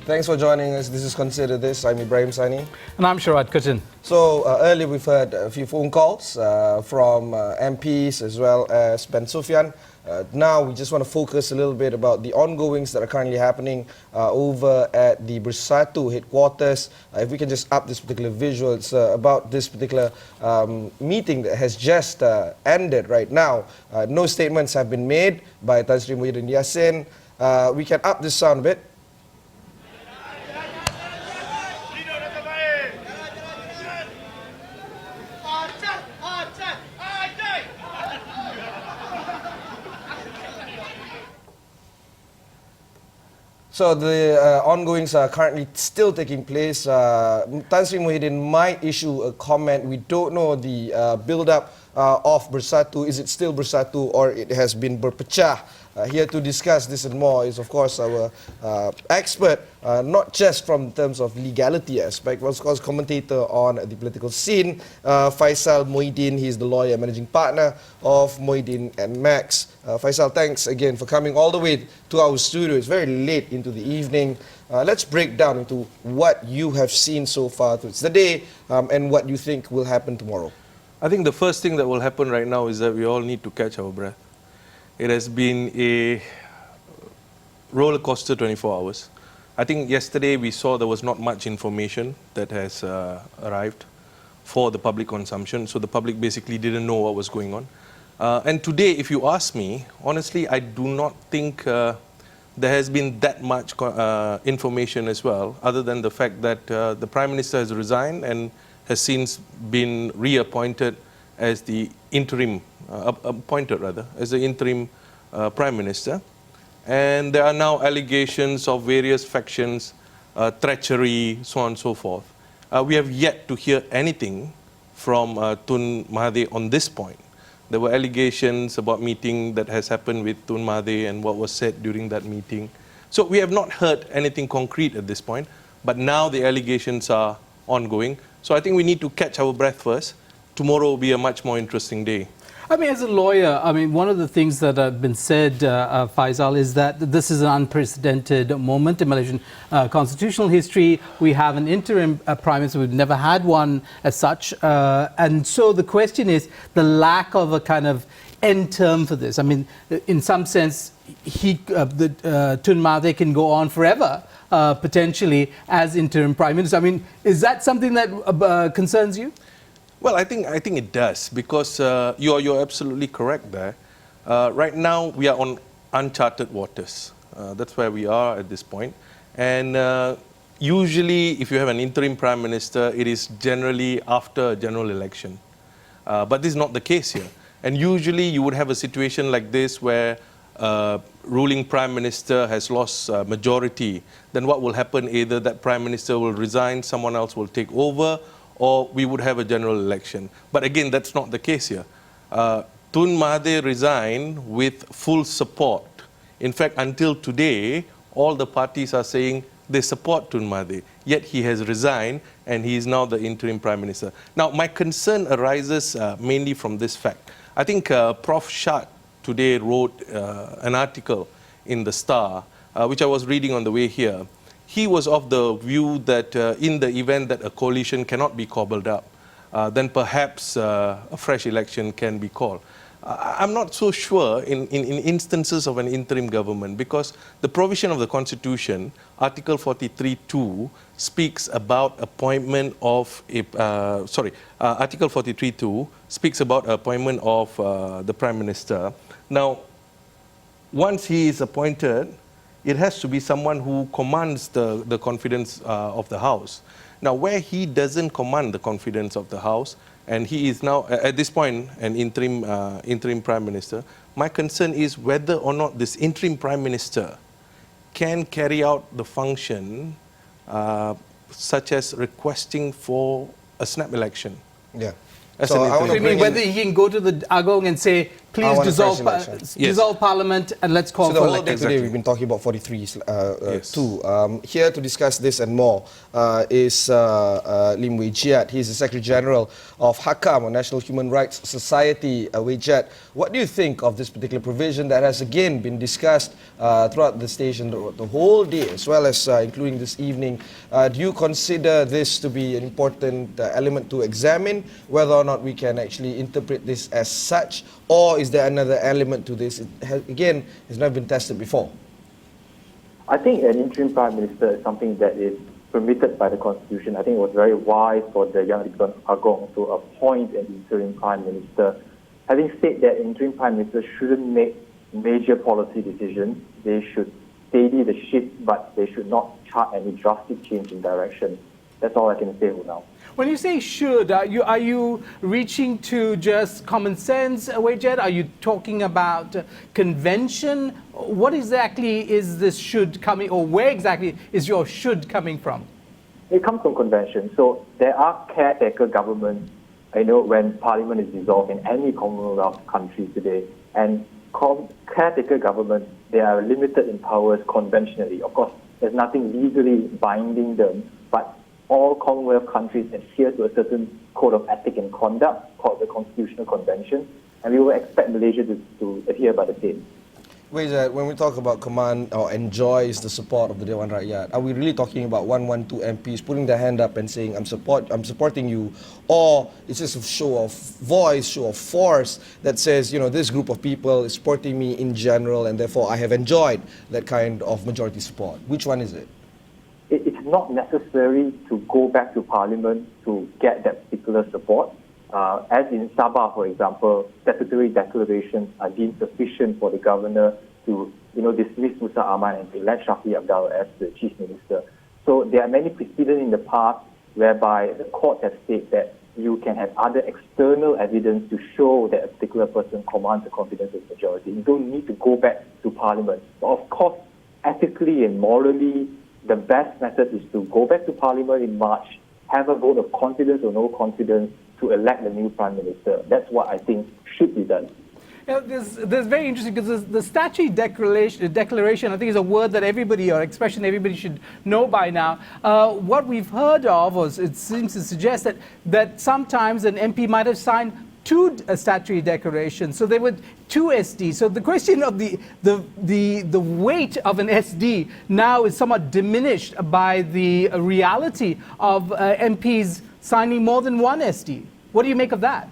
Thanks for joining us. This is Consider This. I'm Ibrahim, Sani. And I'm Sharaad, Kuttan. So earlier we've heard a few phone calls from MPs as well as Ben Sufyan. Now we just want to focus a little bit about the ongoings that are currently happening over at the Bersatu headquarters. If we can just up this particular visual, it's about this particular meeting that has just ended right now. No statements have been made by Tan Sri Muhyiddin Yassin. We can up this sound a bit. So the ongoings are currently still taking place. Tan Sri Muhyiddin might issue a comment. We don't know the build-up of Bersatu. Is it still Bersatu or it has been berpecah? Here to discuss this and more is, of course, our expert, not just from terms of legality aspect, but of course commentator on the political scene, Faisal Moideen. He's the lawyer managing partner of Moideen and Max. Faisal, thanks again for coming all the way to our studio. It's very late into the evening. Let's break down into what you have seen so far through the day and what you think will happen tomorrow. I think the first thing that will happen right now is that we all need to catch our breath. It has been a roller coaster 24 hours. I think yesterday we saw there was not much information that has arrived for the public consumption, so the public basically didn't know what was going on. And today, if you ask me, honestly, I do not think there has been that much information as well, other than the fact that the Prime Minister has resigned and has since been reappointed as the interim, as the interim Prime Minister. And there are now allegations of various factions, treachery, so on and so forth. We have yet to hear anything from Tun Mahathir on this point. There were allegations about meeting that has happened with Tun Mahathir and what was said during that meeting. So we have not heard anything concrete at this point, but now the allegations are ongoing. So I think we need to catch our breath first. Tomorrow will be a much more interesting day. I mean, as a lawyer, I mean, one of the things that have been said, Faisal, is that this is an unprecedented moment in Malaysian constitutional history. We have an interim prime minister. We've never had one as such. And so the question is the lack of a kind of end term for this. I mean, in some sense, Tun Mahathir can go on forever, potentially, as interim prime minister. I mean, is that something that concerns you? Well, I think it does, because you're absolutely correct there. Right now, we are on uncharted waters. That's where we are at this point. And usually, if you have an interim prime minister, it is generally after a general election. But this is not the case here. And usually, you would have a situation like this where ruling prime minister has lost majority. Then what will happen? Either that prime minister will resign, someone else will take over, or we would have a general election. But again, that's not the case here. Tun Mahathir resigned with full support. In fact, until today, all the parties are saying they support Tun Mahathir. Yet he has resigned and he is now the interim prime minister. Now, my concern arises mainly from this fact. I think Prof. Sharaad today wrote an article in The Star, which I was reading on the way here. He was of the view that in the event that a coalition cannot be cobbled up, then perhaps a fresh election can be called. I'm not so sure in instances of an interim government, because the provision of the Constitution, Article 43.2, speaks about appointment of Article 43.2 speaks about appointment of the Prime Minister. Now, once he is appointed, it has to be someone who commands the confidence of the House. Now, where he doesn't command the confidence of the House, and he is now, at this point, an interim Prime Minister, my concern is whether or not this interim Prime Minister can carry out the function such as requesting for a snap election. Yeah. So I mean, whether he can go to the Agong and say, please AWANI dissolve, fresh election. dissolve Parliament and let's call So the for whole day elections. today we've been talking about 43 Yes. too. Here to discuss this and more is Lim Wee Jiet. He's the Secretary General of Hakam, or National Human Rights Society. Wee Jiet, what do you think of this particular provision that has again been discussed throughout the station the whole day, as well as including this evening? Do you consider this to be an important element to examine, whether or not we can actually interpret this as such, or is there another element to this? It has, again, has never been tested before. I think an interim prime minister is something that is permitted by the constitution. I think it was very wise for the Yang di-Pertuan Agong to appoint an interim prime minister. Having said that, interim prime minister shouldn't make major policy decisions. They should steady the ship, but they should not chart any drastic change in direction. That's all I can say for now. When you say should, are you reaching to just common sense, Wee Jiet? Are you talking about convention? What exactly is this should coming, or where exactly is your should coming from? It comes from convention. So there are caretaker governments, when parliament is dissolved in any Commonwealth country today. And caretaker governments, they are limited in powers conventionally. Of course, there's nothing legally binding them, but all Commonwealth countries adhere to a certain code of ethic and conduct called the Constitutional Convention, and we will expect Malaysia to adhere by the same. Wait, when we talk about command or enjoys the support of the Dewan Rakyat, are we really talking about 112 MPs putting their hand up and saying, I'm supporting you, or it's just a show of voice, show of force that says, this group of people is supporting me in general, and therefore I have enjoyed that kind of majority support? Which one is it? It's not necessary to go back to Parliament to get that particular support. As in Sabah, for example, statutory declarations are deemed sufficient for the governor to, dismiss Musa Aman and to elect Shafri Abdullah as the chief minister. So there are many precedents in the past whereby the courts have stated that you can have other external evidence to show that a particular person commands the confidence of the majority. You don't need to go back to Parliament. But of course, ethically and morally, the best method is to go back to Parliament in March, have a vote of confidence or no confidence to elect the new Prime Minister. That's what I think should be done. This is very interesting because the statutory declaration, I think, is a word that everybody, or expression everybody should know by now. What we've heard of, or it seems to suggest that sometimes an MP might have signed two statutory declarations, so there were two SD. So the question of the weight of an SD now is somewhat diminished by the reality of MPs signing more than one SD. What do you make of that?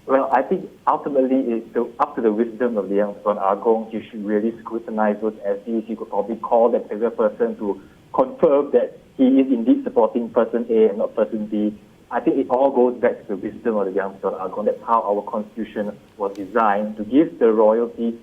Well, I think ultimately it's up to the wisdom of the Yang di-Pertuan Agong. You should really scrutinize those SDs. You could probably call that particular person to confirm that he is indeed supporting person A and not person B. I think it all goes back to the wisdom of the Yang di-Pertuan Agong. That's how our constitution was designed, to give the royalty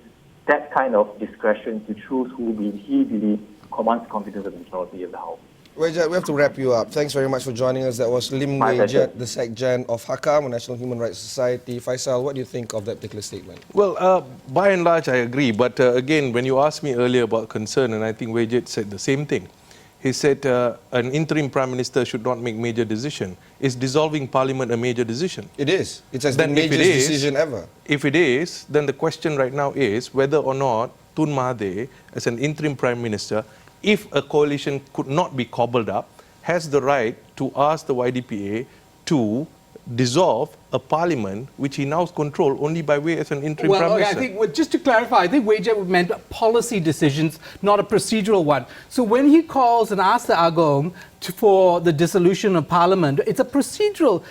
that kind of discretion to choose who he believes commands confidence of the majority of the House. We have to wrap you up. Thanks very much for joining us. That was Lim My Wee pleasure. Jiet, the Sec Gen of Hakam, National Human Rights Society. Faisal, what do you think of that particular statement? Well, by and large, I agree. But again, when you asked me earlier about concern, and I think Jiet said the same thing. He said an interim prime minister should not make major decision. Is dissolving parliament a major decision? It is. It's the Then if major it is- decision ever. If it is, then the question right now is whether or not Tun Mahathir, as an interim prime minister, if a coalition could not be cobbled up, has the right to ask the YDPA to dissolve a parliament which he now controls only by way as an interim prime Well, minister. I think, just to clarify, I think Wee Jiet meant policy decisions, not a procedural one. So when he calls and asks the Agong for the dissolution of parliament, it's a procedural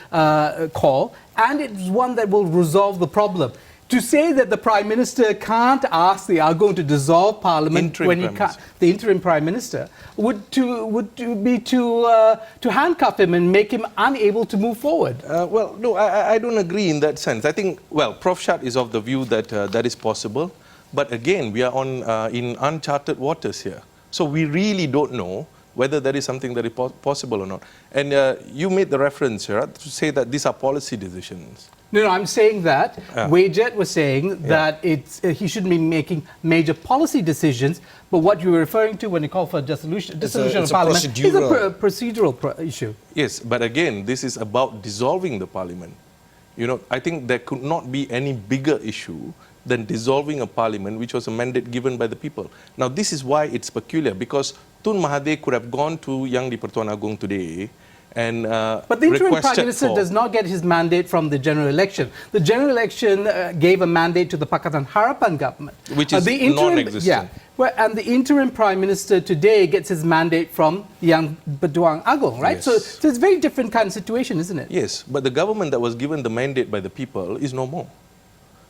call, and it's one that will resolve the problem. To say that the Prime Minister can't ask the Agong to dissolve Parliament Interim when he Prime can't, Minister. the interim Prime Minister, would be to handcuff him and make him unable to move forward. Well, no, I don't agree in that sense. I think, well, Prof. Sharaad is of the view that that is possible. But again, we are in uncharted waters here. So we really don't know whether that is something that is possible or not. And you made the reference, Sharaad, to say that these are policy decisions. No, I'm saying that. Wee Jiet was saying that he shouldn't be making major policy decisions, but what you were referring to when you call for dissolution of Parliament is a procedural issue. Yes, but again, this is about dissolving the parliament. You know, I think there could not be any bigger issue than dissolving a parliament, which was a mandate given by the people. Now, this is why it's peculiar, because Tun Mahathir could have gone to Yang di-Pertuan Agong today and but the interim Prime Minister does not get his mandate from the general election. The general election gave a mandate to the Pakatan Harapan government. Which is non-existent. Yeah, well, and the interim Prime Minister today gets his mandate from Yang di-Pertuan Agong, right? Yes. So it's a very different kind of situation, isn't it? Yes, but the government that was given the mandate by the people is no more.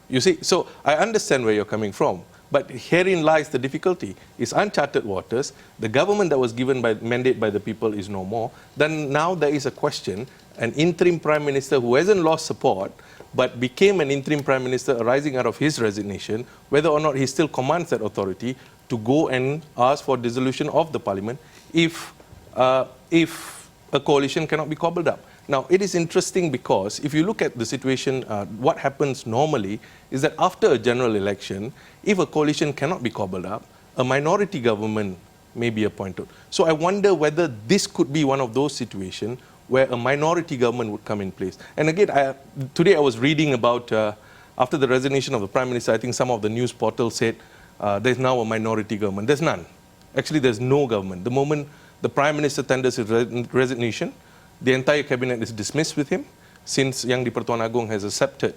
You see, so I understand where you're coming from, but herein lies the difficulty. It's uncharted waters. The government that was given mandate by the people is no more. Then now there is a question, an interim Prime Minister who hasn't lost support, but became an interim Prime Minister arising out of his resignation, whether or not he still commands that authority to go and ask for dissolution of the parliament if a coalition cannot be cobbled up. Now, it is interesting because if you look at the situation, what happens normally is that after a general election, if a coalition cannot be cobbled up, a minority government may be appointed. So I wonder whether this could be one of those situations where a minority government would come in place. And again, today I was reading about, after the resignation of the Prime Minister, I think some of the news portals said there's now a minority government. There's none. Actually, there's no government. The moment the Prime Minister tenders his resignation, the entire cabinet is dismissed with him, since Yang di-Pertuan Agong has accepted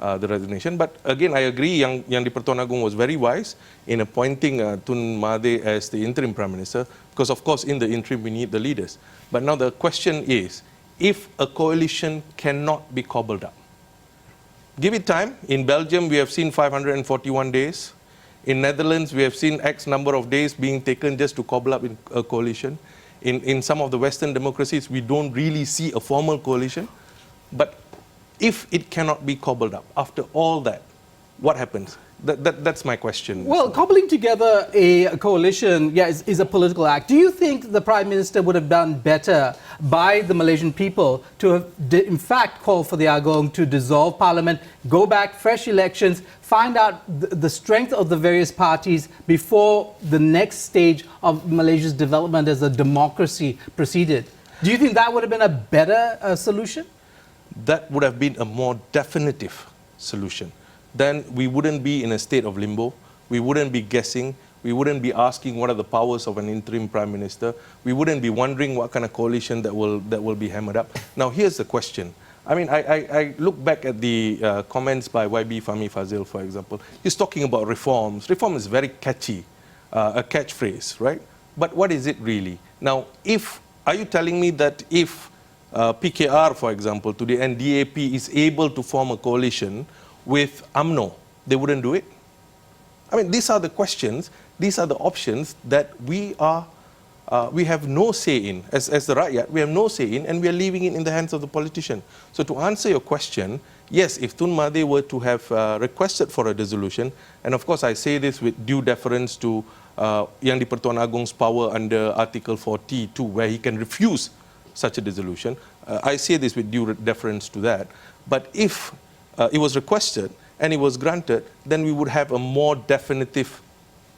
the resignation. But again, I agree, Yang di-Pertuan Agong was very wise in appointing Tun Mahathir as the interim Prime Minister, because of course in the interim we need the leaders. But now the question is, if a coalition cannot be cobbled up, give it time. In Belgium we have seen 541 days. In Netherlands we have seen X number of days being taken just to cobble up a coalition. In some of the Western democracies, we don't really see a formal coalition. But if it cannot be cobbled up, after all that, what happens? That's my question. Well, cobbling together a coalition is a political act. Do you think the Prime Minister would have done better by the Malaysian people to have, in fact, called for the Agong to dissolve Parliament, go back, fresh elections, find out the strength of the various parties before the next stage of Malaysia's development as a democracy proceeded? Do you think that would have been a better solution? That would have been a more definitive solution. Then we wouldn't be in a state of limbo. We wouldn't be guessing. We wouldn't be asking what are the powers of an interim Prime Minister. We wouldn't be wondering what kind of coalition that will be hammered up. Now, here's the question. I mean, I look back at the comments by YB Fahmi Fazil, for example. He's talking about reforms. Reform is very catchy, a catchphrase, right? But what is it really? Now, are you telling me that if PKR, for example, today, and DAP is able to form a coalition with UMNO, they wouldn't do it? I mean, these are the questions, these are the options that we have no say in. As the Rakyat, we have no say in, and we are leaving it in the hands of the politician. So to answer your question, yes, if Tun Mahathir were to have requested for a dissolution, and of course I say this with due deference to Yang di-Pertuan Agong's power under Article 42, where he can refuse such a dissolution. I say this with due deference to that. But if it was requested and it was granted, then we would have a more definitive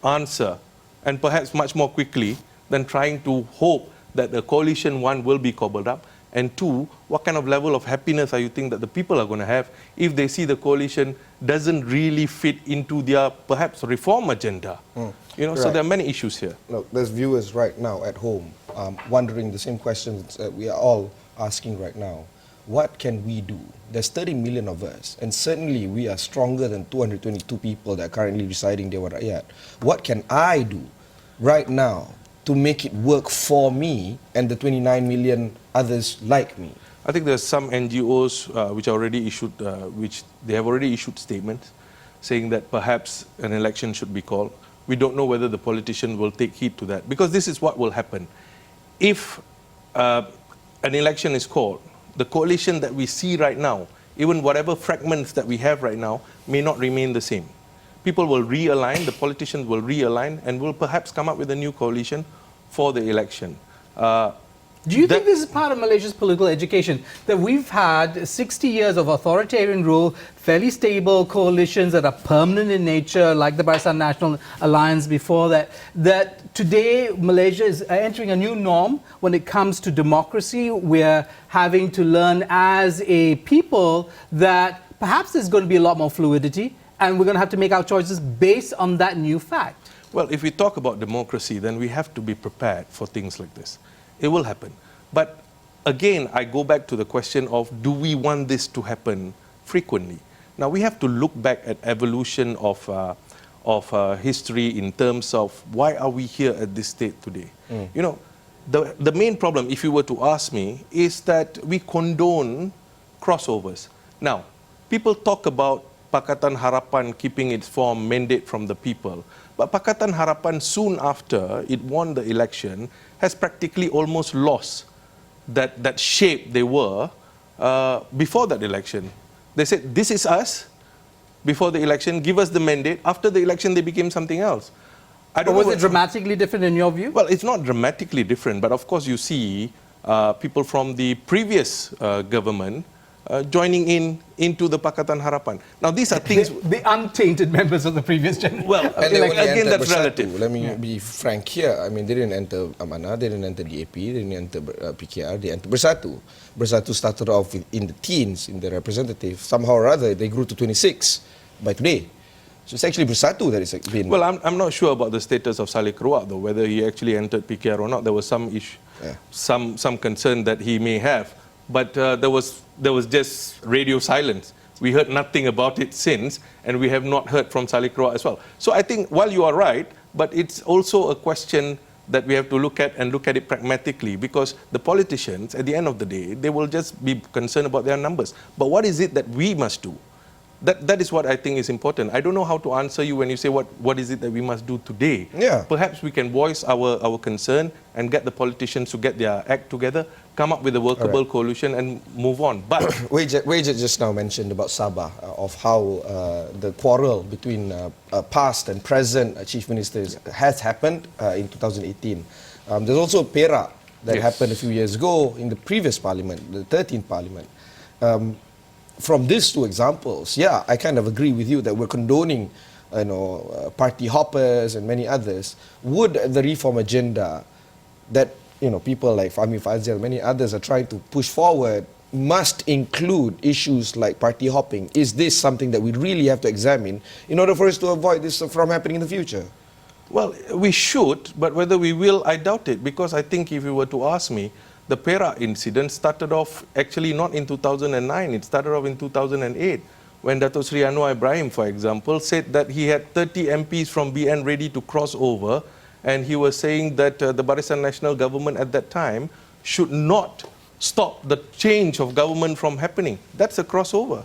answer, and perhaps much more quickly than trying to hope that the coalition, one, will be cobbled up, and two, what kind of level of happiness are you think that the people are going to have if they see the coalition doesn't really fit into their perhaps reform agenda? You know, Right. so there are many issues here. Look, there's viewers right now at home wondering the same questions that we are all asking right now. What can we do? There's 30 million of us, and certainly we are stronger than 222 people that are currently residing Dewan Rakyat. What can I do right now to make it work for me and the 29 million others like me? I think there's some NGOs which have already issued statements saying that perhaps an election should be called. We don't know whether the politician will take heed to that, because this is what will happen. If an election is called, the coalition that we see right now, even whatever fragments that we have right now, may not remain the same. People will realign, the politicians will realign, and will perhaps come up with a new coalition for the election. Do you think this is part of Malaysia's political education? That we've had 60 years of authoritarian rule, fairly stable coalitions that are permanent in nature, like the Barisan National Alliance before that, that today Malaysia is entering a new norm when it comes to democracy. We're having to learn as a people that perhaps there's going to be a lot more fluidity, and we're going to have to make our choices based on that new fact. Well, if we talk about democracy, then we have to be prepared for things like this. It will happen. But again, I go back to the question of, do we want this to happen frequently? Now, we have to look back at evolution of history in terms of why are we here at this state today. You know, the main problem, if you were to ask me, is that we condone crossovers. Now, people talk about Pakatan Harapan keeping its form, mandate from the people. But Pakatan Harapan, soon after it won the election, has practically almost lost that shape they were before that election. They said, this is us before the election, give us the mandate. After the election, they became something else. But was it dramatically different in your view? Well, it's not dramatically different, but of course you see people from the previous government joining into the Pakatan Harapan. Now these are things... The untainted members of the previous generation. Well, again, that's Bersatu. relative. Let me be frank here. I mean, they didn't enter Amanah, they didn't enter DAP, they didn't enter PKR, they entered Bersatu. Bersatu started off in the teens, in the representative. Somehow or other, they grew to 26 by today. So it's actually Bersatu that is been... Well, I'm not sure about the status of Saleh Kerouac, though, whether he actually entered PKR or not. There was some issue, some concern that he may have. But there was just radio silence. We heard nothing about it since, and we have not heard from Saleh Kerouac as well. So I think, while you are right, but it's also a question that we have to look at and look at it pragmatically, because the politicians, at the end of the day, they will just be concerned about their numbers. But what is it that we must do? That is what I think is important. I don't know how to answer you when you say what is it that we must do today. Yeah. Perhaps we can voice our concern and get the politicians to get their act together, come up with a workable coalition and move on. But Jiet just now mentioned about Sabah, of how the quarrel between past and present chief ministers has happened in 2018. There's also Perak that happened a few years ago in the previous parliament, the 13th parliament. From these two examples, yeah, I kind of agree with you that we're condoning, party hoppers and many others. Would the reform agenda that people like Fahmi Fazil, many others are trying to push forward, must include issues like party hopping? Is this something that we really have to examine in order for us to avoid this from happening in the future? Well, we should, but whether we will, I doubt it, because I think if you were to ask me, the Perak incident started off actually not in 2009, it started off in 2008, when Dato' Sri Anwar Ibrahim, for example, said that he had 30 MPs from BN ready to cross over, and he was saying that the Barisan National Government at that time should not stop the change of government from happening. That's a crossover.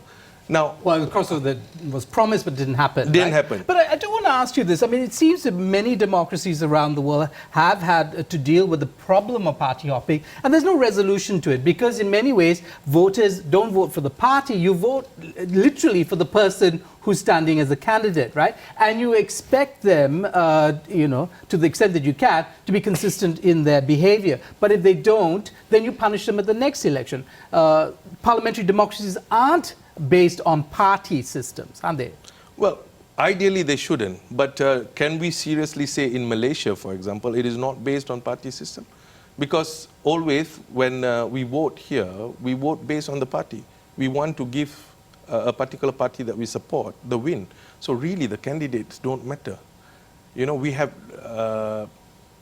Now, well, the crossover that was promised but didn't happen. Didn't happen. But I do want to ask you this. I mean, it seems that many democracies around the world have had to deal with the problem of party hopping, and there's no resolution to it, because in many ways, voters don't vote for the party. You vote literally for the person who's standing as a candidate, right? And you expect them, to the extent that you can, to be consistent in their behavior. But if they don't, then you punish them at the next election. Parliamentary democracies aren't based on party systems, aren't they? Well, ideally they shouldn't, but can we seriously say in Malaysia, for example, it is not based on party system? Because always when we vote here, we vote based on the party. We want to give a particular party that we support the win. So really the candidates don't matter. We have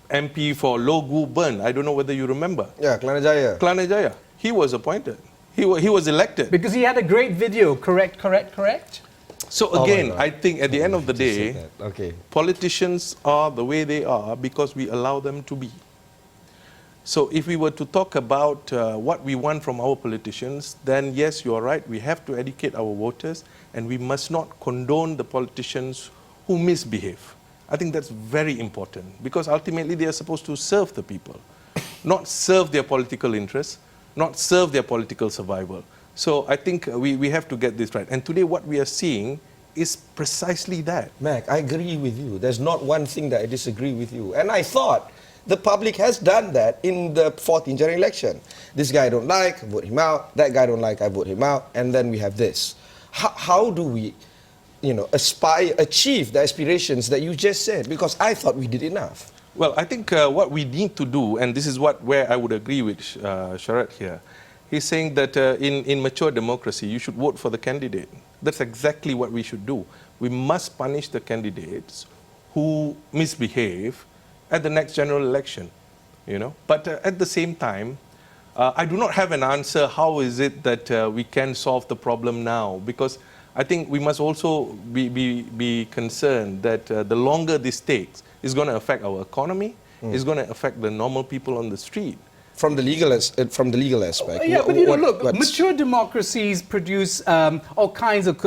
MP for Logu Burn. I don't know whether you remember. Yeah, Kelana Jaya. He was appointed. He was elected. Because he had a great video, correct? So again, I think at the end of the day, politicians are the way they are because we allow them to be. So if we were to talk about what we want from our politicians, then yes, you are right, we have to educate our voters, and we must not condone the politicians who misbehave. I think that's very important, because ultimately they are supposed to serve the people, not serve their political interests, not serve their political survival. So I think we have to get this right. And today what we are seeing is precisely that. Mac, I agree with you. There's not one thing that I disagree with you. And I thought The public has done that in the 14th general election. This guy I don't like, vote him out. That guy I don't like, I vote him out. And then we have this. How do we, achieve the aspirations that you just said? Because I thought we did enough. Well, I think what we need to do, and this is where I would agree with Sharaad here, he's saying that in mature democracy, you should vote for the candidate. That's exactly what we should do. We must punish the candidates who misbehave at the next general election, But at the same time, I do not have an answer how is it that we can solve the problem now, because I think we must also be concerned that the longer this takes, it's going to affect our economy, it's going to affect the normal people on the street. From the legal aspect. Yeah, but look, mature democracies produce all kinds of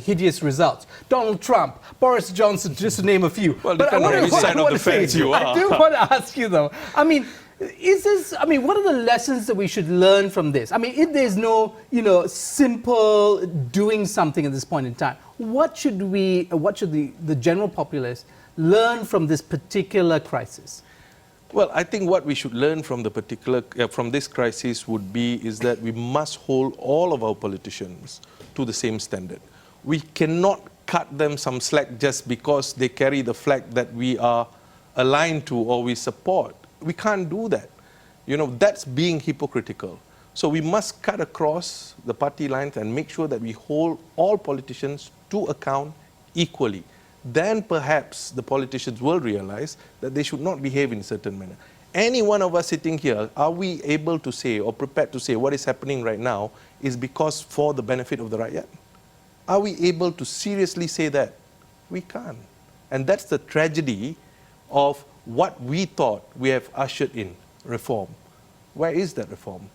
hideous results. Donald Trump, Boris Johnson, just to name a few. Well, depending on which side of the fence you are. I do want to ask you though, what are the lessons that we should learn from this? If there's no, simple doing something at this point in time, what should the general populace learn from this particular crisis? Well, I think what we should learn from from this crisis is that we must hold all of our politicians to the same standard. We cannot cut them some slack just because they carry the flag that we are aligned to or we support. We can't do that. That's being hypocritical. So we must cut across the party lines and make sure that we hold all politicians to account equally. Then perhaps the politicians will realize that they should not behave in a certain manner. Any one of us sitting here, are we able to say or prepared to say what is happening right now is because for the benefit of the rakyat? Are we able to seriously say that? We can't. And that's the tragedy of what we thought we have ushered in, reform. Where is that reform?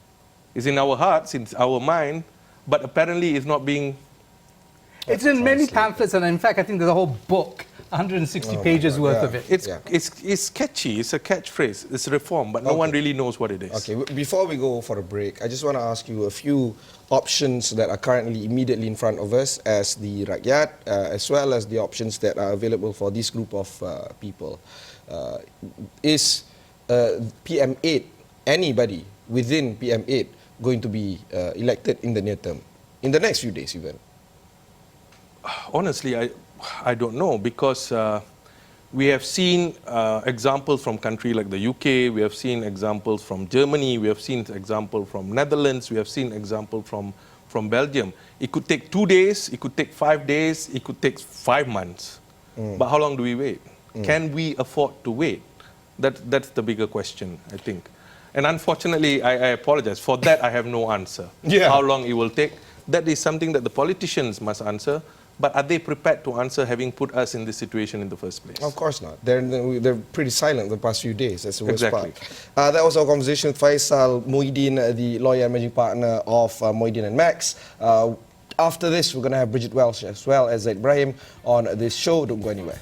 It's in our hearts, it's our mind, but apparently it's not being... It's in many pamphlets, and in fact, I think there's a whole book, 160 pages worth of it. It's catchy, it's a catchphrase, it's reform, but no one really knows what it is. Okay, before we go for a break, I just want to ask you a few options that are currently immediately in front of us as the rakyat, as well as the options that are available for this group of people. Is PM8, anybody within PM8, going to be elected in the near term, in the next few days even? Honestly, I don't know, because we have seen examples from countries like the UK, we have seen examples from Germany, we have seen examples from Netherlands, we have seen examples from Belgium. It could take 2 days, it could take 5 days, it could take 5 months. But how long do we wait? Can we afford to wait? That's the bigger question, I think. And unfortunately, I apologize. For that, I have no answer. How long it will take, that is something that the politicians must answer. But are they prepared to answer, having put us in this situation in the first place? Of course not. They're pretty silent the past few days. That's the worst Exactly. part. That was our conversation with Faisal Moideen, the lawyer and managing partner of Moideen & Max. After this, we're going to have Bridget Welsh as well as Ibrahim on this show. Don't go anywhere.